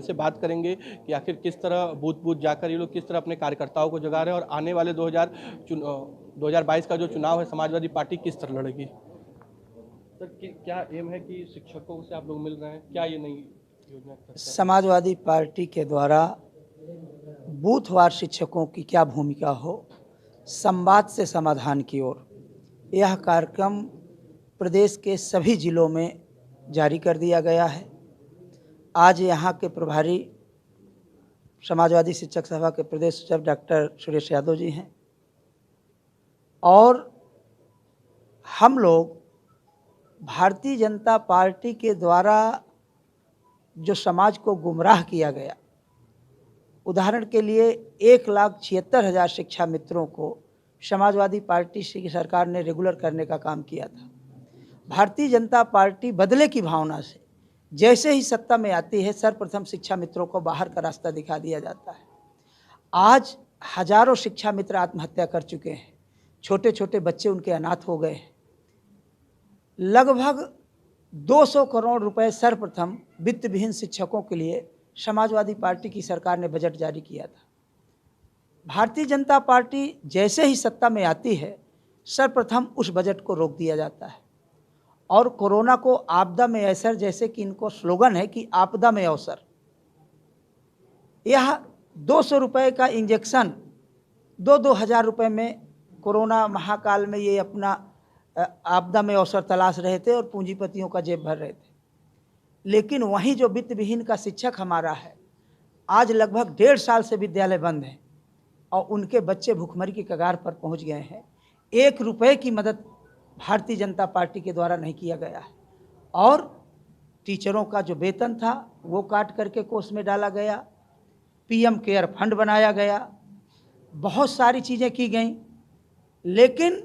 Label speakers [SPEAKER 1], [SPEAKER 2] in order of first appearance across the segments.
[SPEAKER 1] इनसे बात करेंगे कि आखिर किस तरह बूथ बूथ जाकर ये लोग किस तरह अपने कार्यकर्ताओं को जगा रहे हैं और आने वाले 2022 का जो चुनाव है समाजवादी पार्टी किस तरह लड़ेगी। सर क्या एम है कि शिक्षकों से आप लोग मिल रहे हैं, क्या ये नई योजना
[SPEAKER 2] समाजवादी पार्टी के द्वारा बूथवार शिक्षकों की क्या भूमिका हो, संवाद से समाधान की ओर, यह कार्यक्रम प्रदेश के सभी जिलों में जारी कर दिया गया है। आज यहाँ के प्रभारी समाजवादी शिक्षक सभा के प्रदेश सचिव डॉक्टर सुरेश यादव जी हैं और हम लोग भारतीय जनता पार्टी के द्वारा जो समाज को गुमराह किया गया, उदाहरण के लिए 1,76,000 शिक्षा मित्रों को समाजवादी पार्टी की सरकार ने रेगुलर करने का काम किया था। भारतीय जनता पार्टी बदले की भावना से जैसे ही सत्ता में आती है, सर्वप्रथम शिक्षा मित्रों को बाहर का रास्ता दिखा दिया जाता है। आज हजारों शिक्षा मित्र आत्महत्या कर चुके हैं, छोटे छोटे बच्चे उनके अनाथ हो गए हैं। लगभग 200 करोड़ रुपए सर्वप्रथम वित्त विहीन शिक्षकों के लिए समाजवादी पार्टी की सरकार ने बजट जारी किया था। भारतीय जनता पार्टी जैसे ही सत्ता में आती है, सर्वप्रथम उस बजट को रोक दिया जाता है और कोरोना को आपदा में अवसर, जैसे कि इनको स्लोगन है कि आपदा में अवसर, यह 200 रुपये का इंजेक्शन 2-2 हज़ार रुपये में कोरोना महाकाल में ये अपना आपदा में अवसर तलाश रहे थे और पूंजीपतियों का जेब भर रहे थे। लेकिन वहीं जो वित्त विहीन का शिक्षक हमारा है, आज लगभग 1.5 साल से विद्यालय बंद हैं और उनके बच्चे भूखमरी की कगार पर पहुंच गए हैं। 1 रुपये की मदद भारतीय जनता पार्टी के द्वारा नहीं किया गया है और टीचरों का जो वेतन था वो काट करके कोष में डाला गया, पीएम केयर फंड बनाया गया, बहुत सारी चीज़ें की गई, लेकिन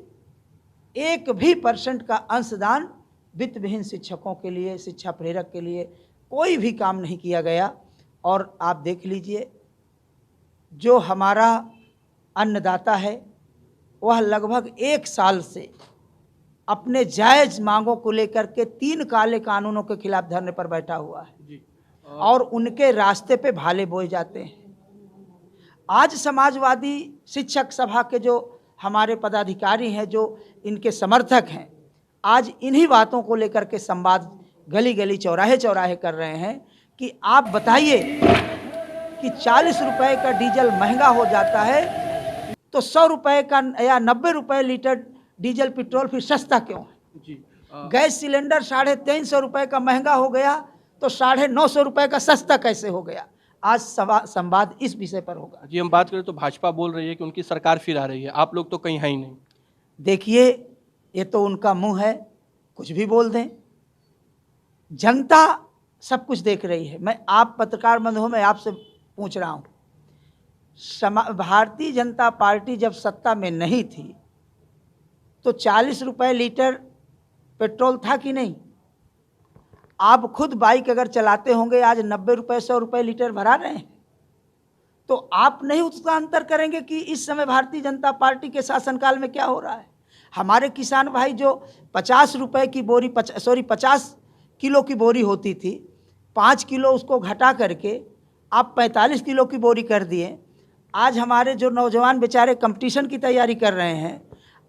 [SPEAKER 2] 1% का अंशदान वित्त विहीन शिक्षकों के लिए, शिक्षा प्रेरक के लिए कोई भी काम नहीं किया गया। और आप देख लीजिए, जो हमारा अन्नदाता है वह लगभग 1 साल से अपने जायज़ मांगों को लेकर के 3 काले कानूनों के खिलाफ धरने पर बैठा हुआ है और उनके रास्ते पे भाले बोए जाते हैं। आज समाजवादी शिक्षक सभा के जो हमारे पदाधिकारी हैं, जो इनके समर्थक हैं, आज इन्हीं बातों को लेकर के संवाद गली गली चौराहे चौराहे कर रहे हैं कि आप बताइए कि 40 रुपए का डीजल महंगा हो जाता है तो 100 रुपए का या 90 रुपए लीटर डीजल पेट्रोल फिर सस्ता क्यों है? गैस सिलेंडर 350 रुपए का महंगा हो गया तो 950 रुपए का सस्ता कैसे हो गया? आज संवाद इस विषय पर होगा।
[SPEAKER 1] जी, हम बात करें तो भाजपा बोल रही है कि उनकी सरकार फिर आ रही है, आप लोग तो कहीं है ही नहीं।
[SPEAKER 2] देखिए, ये तो उनका मुंह है, कुछ भी बोल दें, जनता सब कुछ देख रही है। मैं आप पत्रकार बंधुओं में आपसे पूछ रहा हूँ, भारतीय जनता पार्टी जब सत्ता में नहीं थी तो 40 रुपए लीटर पेट्रोल था कि नहीं? आप खुद बाइक अगर चलाते होंगे, आज 90 रुपए 100 रुपए लीटर भरा रहे हैं, तो आप नहीं उसका अंतर करेंगे कि इस समय भारतीय जनता पार्टी के शासनकाल में क्या हो रहा है। हमारे किसान भाई जो 50 रुपए की बोरी 50 किलो की बोरी होती थी, 5 किलो उसको घटा करके आप 45 किलो की बोरी कर दिए। आज हमारे जो नौजवान बेचारे कंपटीशन की तैयारी कर रहे हैं,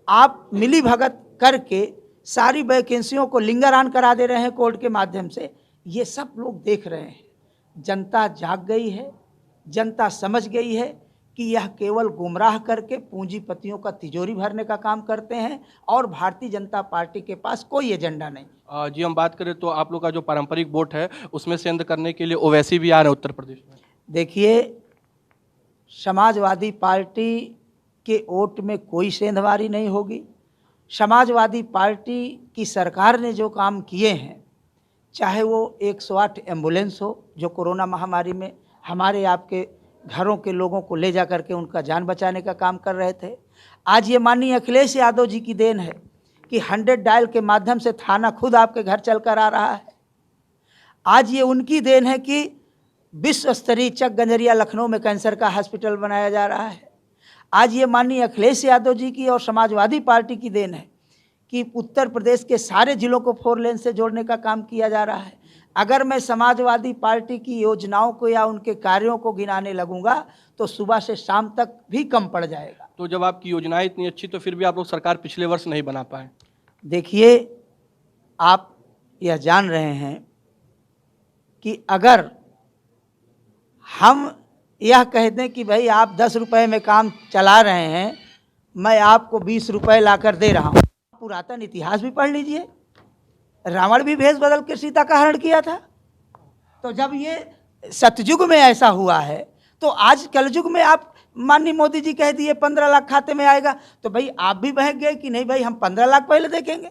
[SPEAKER 2] आप मिली भगत करके सारी वैकेंसियों को लिंगरान करा दे रहे हैं कोर्ट के माध्यम से। ये सब लोग देख रहे हैं। जनता जाग गई है, जनता समझ गई है कि यह केवल गुमराह करके पूंजीपतियों का तिजोरी भरने का काम करते हैं और भारतीय जनता पार्टी के पास कोई एजेंडा नहीं।
[SPEAKER 1] जी, हम बात करें तो आप लोग का जो पारंपरिक वोट है उसमें सेंध करने के लिए ओवैसी भी आ रहे हैं उत्तर प्रदेश में।
[SPEAKER 2] देखिए, समाजवादी पार्टी के वोट में कोई सेंधमारी नहीं होगी। समाजवादी पार्टी की सरकार ने जो काम किए हैं, चाहे वो 108 एम्बुलेंस हो जो कोरोना महामारी में हमारे आपके घरों के लोगों को ले जा करके उनका जान बचाने का काम कर रहे थे। आज ये माननीय अखिलेश यादव जी की देन है कि 100 डायल के माध्यम से थाना खुद आपके घर चल कर आ रहा है। आज ये उनकी देन है कि विश्व स्तरीय चक गंजरिया लखनऊ में कैंसर का हॉस्पिटल बनाया जा रहा है। आज ये माननीय अखिलेश यादव जी की और समाजवादी पार्टी की देन है कि उत्तर प्रदेश के सारे जिलों को 4 लेन से जोड़ने का काम किया जा रहा है। अगर मैं समाजवादी पार्टी की योजनाओं को या उनके कार्यों को गिनाने लगूंगा तो सुबह से शाम तक भी कम पड़ जाएगा।
[SPEAKER 1] तो जब आपकी योजनाएं इतनी अच्छी तो फिर भी आप लोग सरकार पिछले वर्ष नहीं बना पाए।
[SPEAKER 2] देखिए, आप यह जान रहे हैं कि अगर हम यह कह दें कि भाई आप 10 रुपए में काम चला रहे हैं, मैं आपको 20 रुपए लाकर दे रहा हूँ, पुरातन इतिहास भी पढ़ लीजिए, रावण भी भेष बदल कर सीता का हरण किया था। तो जब ये सतयुग में ऐसा हुआ है तो आज कलयुग में आप माननीय मोदी जी कह दिए 15 लाख खाते में आएगा, तो भाई आप भी बहक गए कि नहीं भाई हम 15 लाख पहले देखेंगे।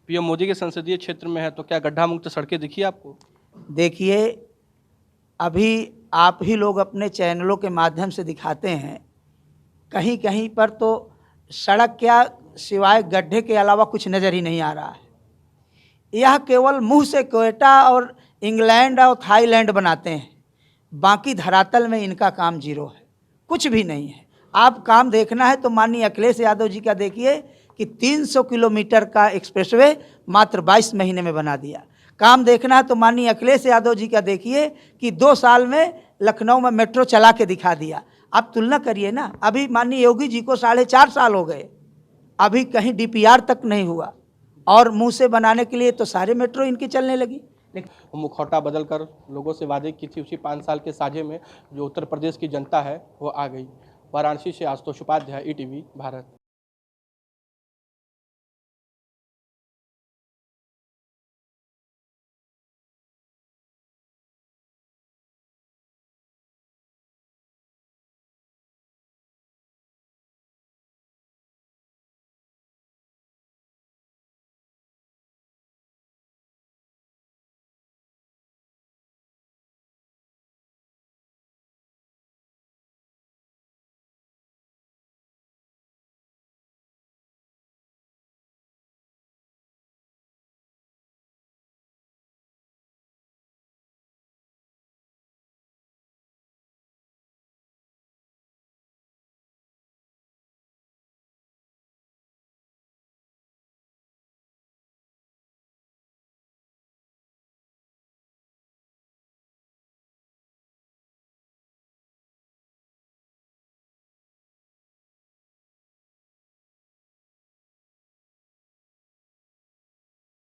[SPEAKER 1] पीएम मोदी के संसदीय क्षेत्र में है तो क्या गड्ढा मुक्त सड़कें दिखी आपको?
[SPEAKER 2] देखिए, अभी आप ही लोग अपने चैनलों के माध्यम से दिखाते हैं, कहीं कहीं पर तो सड़क क्या सिवाय गड्ढे के अलावा कुछ नज़र ही नहीं आ रहा है। यह केवल मुंह से क्वेटा और इंग्लैंड और थाईलैंड बनाते हैं, बाकी धरातल में इनका काम जीरो है, कुछ भी नहीं है। आप काम देखना है तो माननीय अखिलेश यादव जी का देखिए कि 300 किलोमीटर का एक्सप्रेसवे मात्र 22 महीने में बना दिया। काम देखना है तो माननीय अखिलेश यादव जी का देखिए कि 2 साल में लखनऊ में मेट्रो चला के दिखा दिया। आप तुलना करिए ना, अभी माननीय योगी जी को 4.5 साल हो गए, अभी कहीं डीपीआर तक नहीं हुआ, और मुंह से बनाने के लिए तो सारे मेट्रो इनकी चलने लगी।
[SPEAKER 1] मुखौटा बदलकर लोगों से वादे की थी, उसी 5 साल के साझे में जो उत्तर प्रदेश की जनता है वो आ गई। वाराणसी से आशुतोष उपाध्याय, ईटीवी भारत।